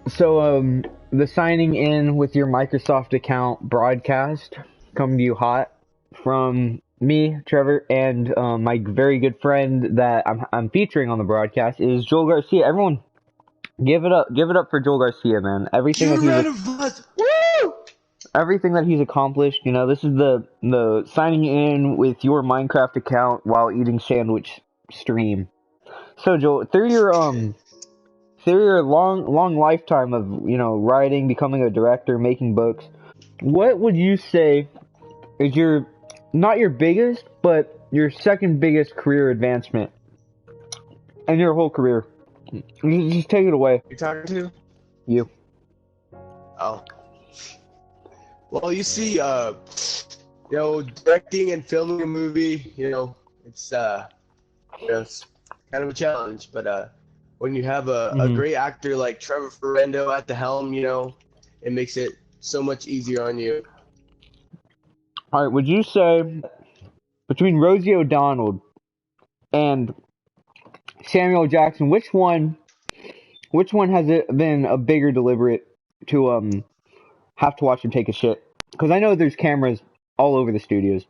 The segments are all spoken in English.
The signing in with your Microsoft account broadcast coming to you hot from me, Trevor, and my very good friend that I'm featuring on the broadcast is Joel Garcia. Everyone, give it up for Joel Garcia, man. Give it a round of applause. Woo! Everything that he's accomplished. You know, this is the signing in with your Minecraft account while eating sandwich stream. So Joel, through your long lifetime of, you know, writing, becoming a director, making books, what would you say is your, not your biggest, but your second biggest career advancement in your whole career? Just take it away. You're talking to? You. Oh. Well, you see, directing and filming a movie, it's it's kind of a challenge, but when you have a great actor like Trevor Ferrando at the helm, it makes it so much easier on you. All right, would you say between Rosie O'Donnell and Samuel Jackson, which one has it been a bigger deliberate to have to watch him take a shit? Because I know there's cameras all over the studios,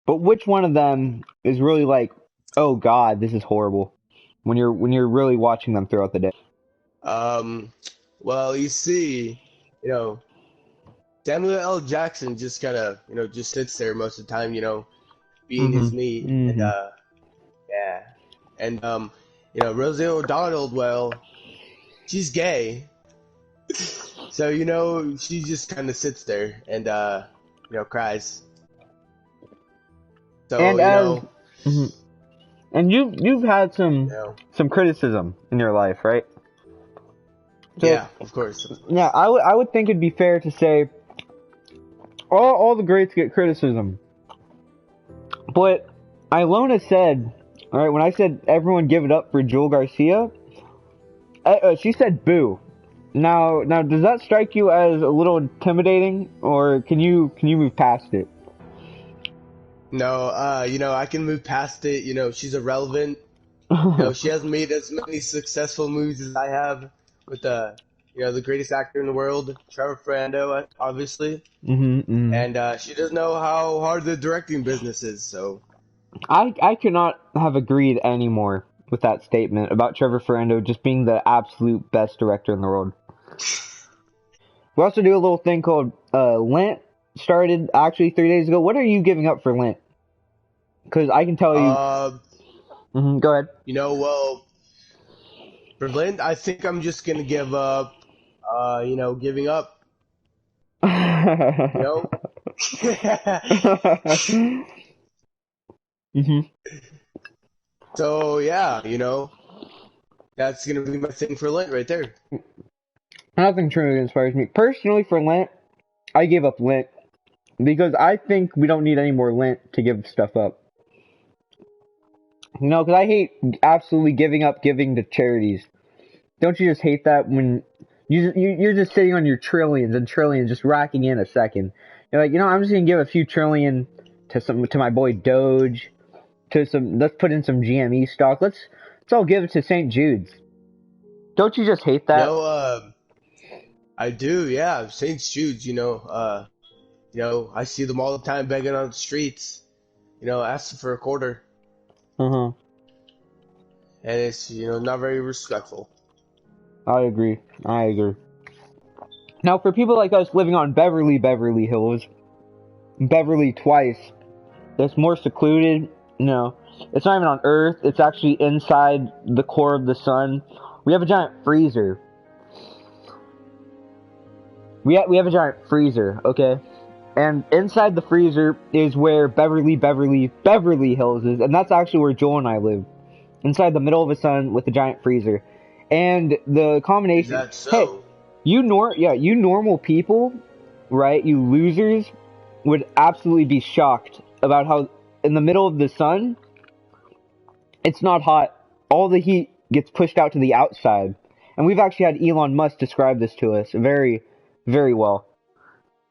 but which one of them is really like, oh God, this is horrible, when you're really watching them throughout the day? Well, you see, Samuel L. Jackson just kind of, just sits there most of the time, being his meat, and yeah, and Rosie O'Donnell, well, she's gay. So, she just kind of sits there and, cries. So, and and you've had some criticism in your life, right? So, yeah, of course. Yeah, I would think it'd be fair to say all the greats get criticism. But Ilona said, all right, when I said everyone give it up for Joel Garcia, she said boo. Now, does that strike you as a little intimidating, or can you move past it? No, I can move past it. She's irrelevant. She hasn't made as many successful movies as I have with the greatest actor in the world, Trevor Ferrando, obviously. And she doesn't know how hard the directing business is. So I could not have agreed any more with that statement about Trevor Ferrando just being the absolute best director in the world. We also do a little thing called Lent. Started actually 3 days ago. What are you giving up for Lent? Because I can tell you. Go ahead. Well, for Lent, I think I'm just gonna give up. Giving up. So yeah, that's gonna be my thing for Lent right there. Nothing truly inspires me. Personally, for Lent, I gave up Lent because I think we don't need any more Lent to give stuff up. Because I hate absolutely giving to charities. Don't you just hate that when you're just sitting on your trillions and trillions, just racking in a second? You're like, I'm just gonna give a few trillion to my boy Doge, let's put in some GME stock. Let's all give it to St. Jude's. Don't you just hate that? I do, yeah. St. Jude's, I see them all the time begging on the streets, asking for a quarter. And it's, not very respectful. I agree. Now, for people like us living on Beverly Beverly Hills, Beverly twice, it's more secluded. It's not even on Earth. It's actually inside the core of the sun. We have a giant freezer. We have a giant freezer, okay? And inside the freezer is where Beverly Beverly Beverly Hills is, and that's actually where Joel and I live. Inside the middle of the sun with a giant freezer. And the combination... That's so... Hey, you normal people, right? You losers would absolutely be shocked about how in the middle of the sun, it's not hot. All the heat gets pushed out to the outside. And we've actually had Elon Musk describe this to us very, very well.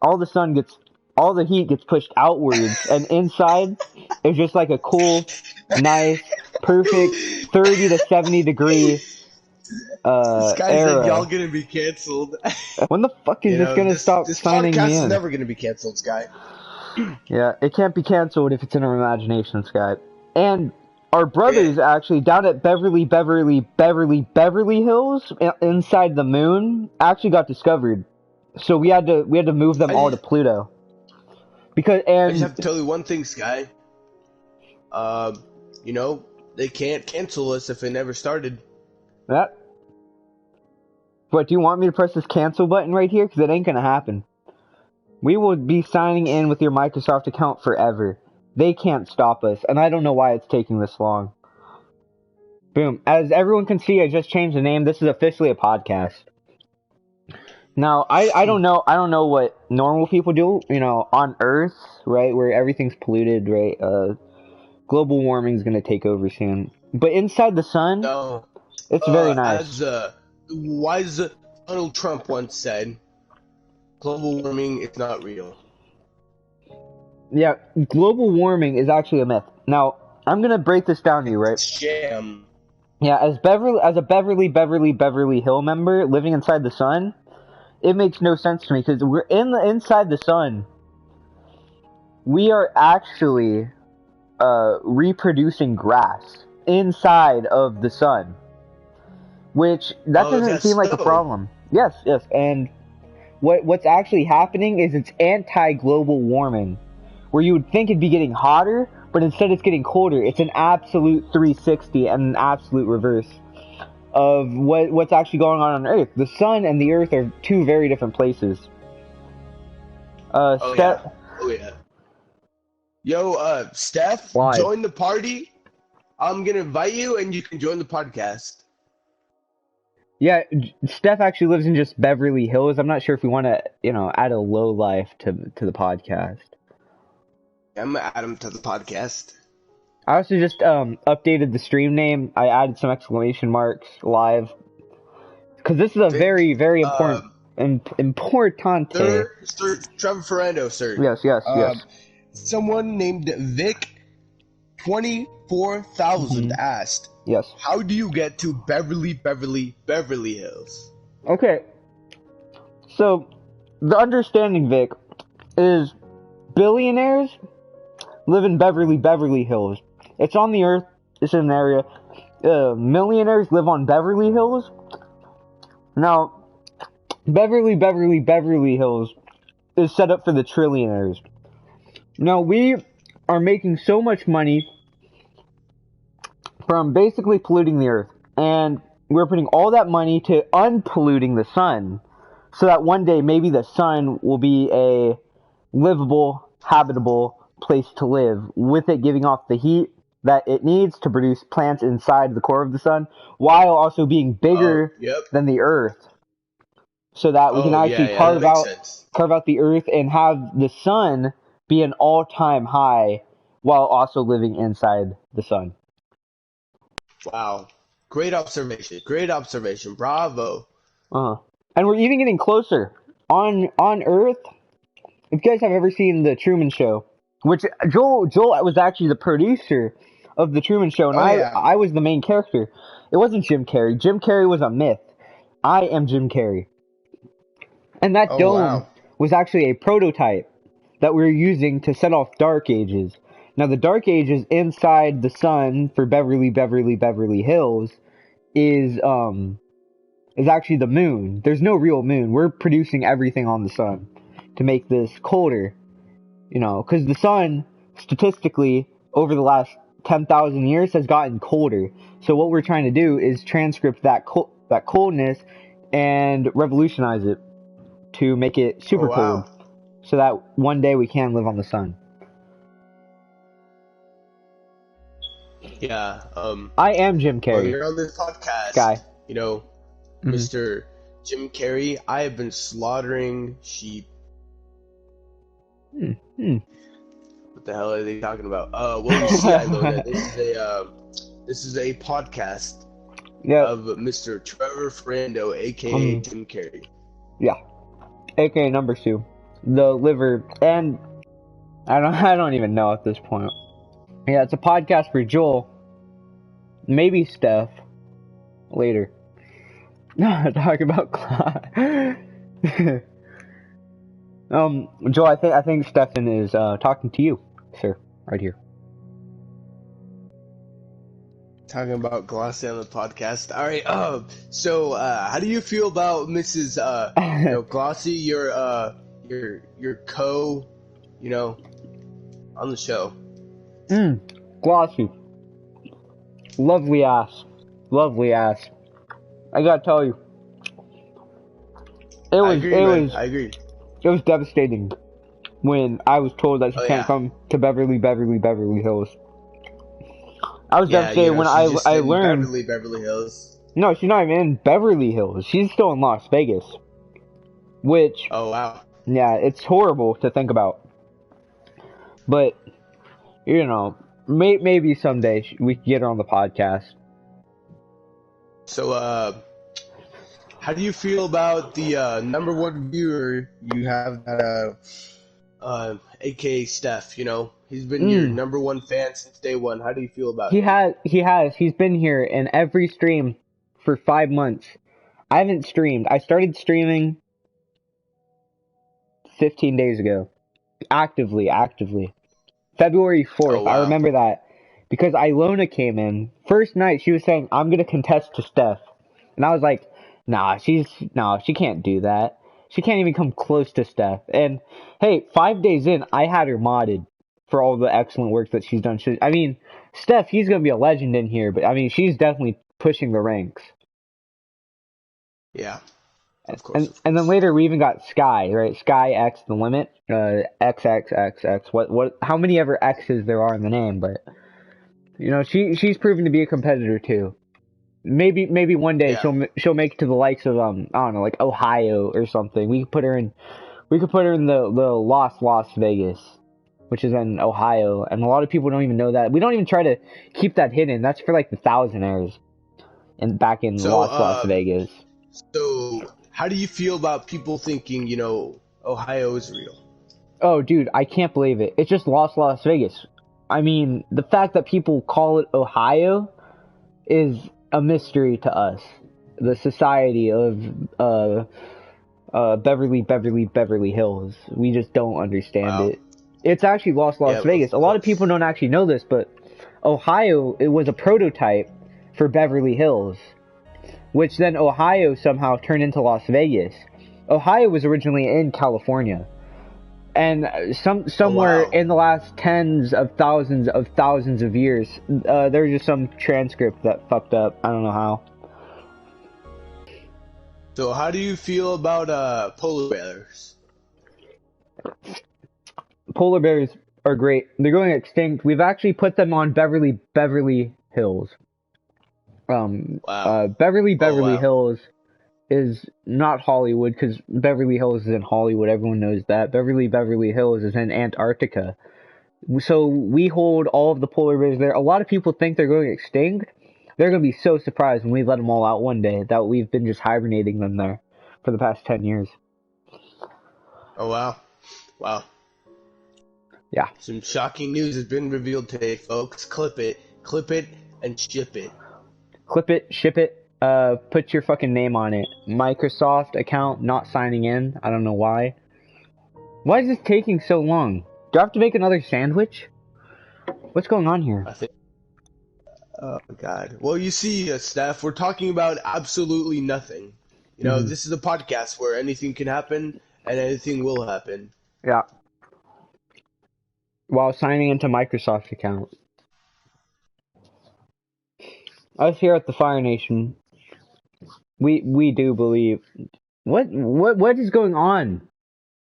All the heat gets pushed outwards, and inside is just like a cool, nice, perfect 30 to 70 degree This guy said y'all era. gonna be canceled. When the fuck is this gonna stop This signing me podcast is in? never gonna be canceled, Sky. Yeah, it can't be canceled if it's in our imagination, Sky. And our brothers actually down at Beverly Beverly Beverly Beverly Hills inside the moon actually got discovered. So we had to move them all to Pluto. Because I just have to tell you one thing, Sky. You know, they can't cancel us if it never started. that. But do you want me to press this cancel button right here? Because it ain't gonna happen. We will be signing in with your Microsoft account forever. They can't stop us, and I don't know why it's taking this long. Boom. As everyone can see, I just changed the name. This is officially a podcast. Now, I don't know what normal people do, on Earth, right, where everything's polluted, right? Global warming's gonna take over soon. But inside the sun, No, it's very nice. as wise Donald Trump once said, global warming is not real. Yeah, global warming is actually a myth. Now, I'm gonna break this down to you, right? Sham. Yeah, as a Beverly Beverly Beverly Hill member living inside the sun, it makes no sense to me because we're inside the sun. We are actually reproducing grass inside of the sun, which that doesn't seem like a problem. Yes, and what's actually happening is it's anti-global warming, where you would think it'd be getting hotter, but instead it's getting colder. It's an absolute 360 and an absolute reverse of what's actually going on Earth. The sun and the Earth are two very different places. Yeah. Yo, Steph, Why? join the party. I'm gonna invite you, and you can join the podcast. Yeah, Steph actually lives in just Beverly Hills. I'm not sure if we want to, add a low life to the podcast. I'm gonna add him to the podcast. I also just updated the stream name. I added some exclamation marks live because this is a very, very important importante. Sir Trevor Ferrando, sir. Yes. Someone named Vic 24,000 asked, yes, how do you get to Beverly Beverly Beverly Hills? Okay, so the understanding, Vic, is billionaires live in Beverly Beverly Hills. It's on the Earth. It's in an area. Millionaires live on Beverly Hills. Now, Beverly Beverly Beverly Hills is set up for the trillionaires. Now, we are making so much money from basically polluting the Earth, and we're putting all that money to unpolluting the sun, so that one day maybe the sun will be a livable, habitable place to live, with it giving off the heat that it needs to produce plants inside the core of the sun, while also being bigger than the Earth, so that we can actually carve out the Earth and have the sun be an all-time high while also living inside the sun. Wow. Great observation. Bravo. And we're even getting closer. On Earth, if you guys have ever seen The Truman Show, which Joel was actually the producer of The Truman Show, and I was the main character. It wasn't Jim Carrey. Jim Carrey was a myth. I am Jim Carrey. And that dome was actually a prototype that we were using to set off Dark Ages. Now, the Dark Ages inside the sun for Beverly Beverly Beverly Hills is actually the moon. There's no real moon. We're producing everything on the sun to make this colder. Because the sun, statistically, over the last 10,000 years has gotten colder. So what we're trying to do is transcript that coldness and revolutionize it to make it super cold, so that one day we can live on the sun. Yeah. I am Jim Carrey. Well, you're on this podcast, guy. Mr. Jim Carrey. I have been slaughtering sheep. What the hell are they talking about? Well, you see, I know that this is a podcast of Mr. Trevor Ferrando, aka Jim Carrey. Yeah, aka number 2, the liver, and I don't even know at this point. Yeah, it's a podcast for Joel, maybe Steph, later. Talk about Joel, I think Stefan is talking to you, sir, right here. Talking about glossy on the podcast. All right. So how do you feel about Mrs. Glossy, your co, you know, on the show? Glossy, lovely ass, lovely ass. I gotta tell you, it I was agree, it man. was I agree. it was devastating when I was told that she Oh can't yeah. come to Beverly Beverly Beverly Hills. I was Yeah, devastated when she's just I in learned. Beverly Hills. No, she's not even in Beverly Hills. She's still in Las Vegas. Which, Oh wow. yeah, it's horrible to think about. But, maybe someday we can get her on the podcast. So how do you feel about the number one viewer you have that aka Steph? He's been your number one fan since day one. How do you feel about him? He's been here in every stream for 5 months. I haven't streamed. I started streaming 15 days ago. Actively. February 4th. Oh I wow. remember that. Because Ilona came in. First night, she was saying, I'm going to contest to Steph. And I was like, she can't do that. She can't even come close to Steph. And, hey, 5 days in, I had her modded for all the excellent work that she's done. Steph, he's going to be a legend in here. But, she's definitely pushing the ranks. Yeah. Of course, And of and then course. later we even got Sky, right? Sky X the limit. X X X X. What how many ever X's there are in the name, but she's proven to be a competitor too. Maybe one day Yeah. she'll make it to the likes of I don't know, like Ohio or something. We could put her in the Las Vegas, which is in Ohio, and a lot of people don't even know that. We don't even try to keep that hidden. That's for like the thousandaires and back in So Las Vegas. how do you feel about people thinking, Ohio is real? Oh, dude, I can't believe it. It's just Las Vegas. The fact that people call it Ohio is a mystery to us. The society of Beverly Hills. We just don't understand Wow. it. It's actually Las Yeah, Vegas. A lot of people don't actually know this, but Ohio, it was a prototype for Beverly Hills, which then Ohio somehow turned into Las Vegas. Ohio was originally in California. And somewhere wow. in the last tens of thousands of years, there's just some transcript that fucked up. I don't know how. So how do you feel about polar bears? Polar bears are great. They're going extinct. We've actually put them on Beverly Hills. Wow. Oh Beverly wow. Hills is not Hollywood because Beverly Hills is in Hollywood. Everyone knows that. Beverly Hills is in Antarctica. So we hold all of the polar bears there. A lot of people think they're going extinct. They're going to be so surprised when we let them all out one day that we've been just hibernating them there for the past 10 years. Oh wow. Wow. Yeah. Some shocking news has been revealed today, folks. Clip it, and ship it. Clip it, ship it, put your fucking name on it. Microsoft account not signing in. I don't know why. Why is this taking so long? Do I have to make another sandwich? What's going on here? I think. Oh God. Well, you see, Steph, we're talking about absolutely nothing. This is a podcast where anything can happen and anything will happen. Yeah. While signing into Microsoft's account. Us here at the Fire Nation, we do believe. What is going on?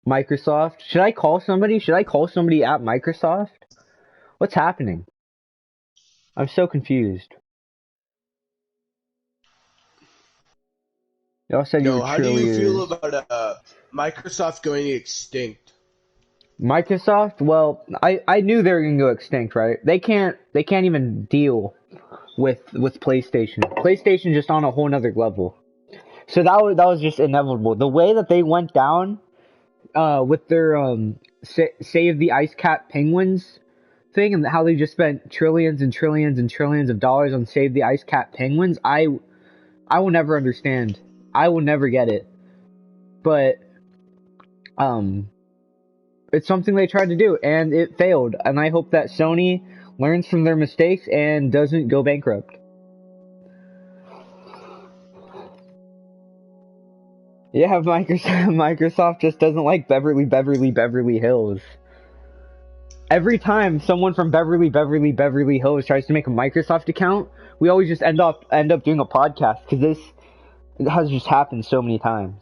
Microsoft? Should I call somebody? Should I call somebody at Microsoft? What's happening? I'm so confused. Y'all said you were How do you feel cheerleaders. about Microsoft going extinct? Microsoft? Well, I knew they were gonna go extinct, right? They can't even deal with PlayStation. PlayStation just on a whole nother level. So that was just inevitable. The way that they went down, with their save the ice cap penguins thing, and how they just spent trillions and trillions of dollars on save the ice cap penguins, I will never understand I will never get it. But it's something they tried to do and it failed. And I hope that Sony learns from their mistakes and doesn't go bankrupt. Yeah, Microsoft just doesn't like Beverly Beverly Beverly Hills. Every time someone from Beverly Beverly Beverly Hills tries to make a Microsoft account, we always just end up doing a podcast because this has just happened so many times.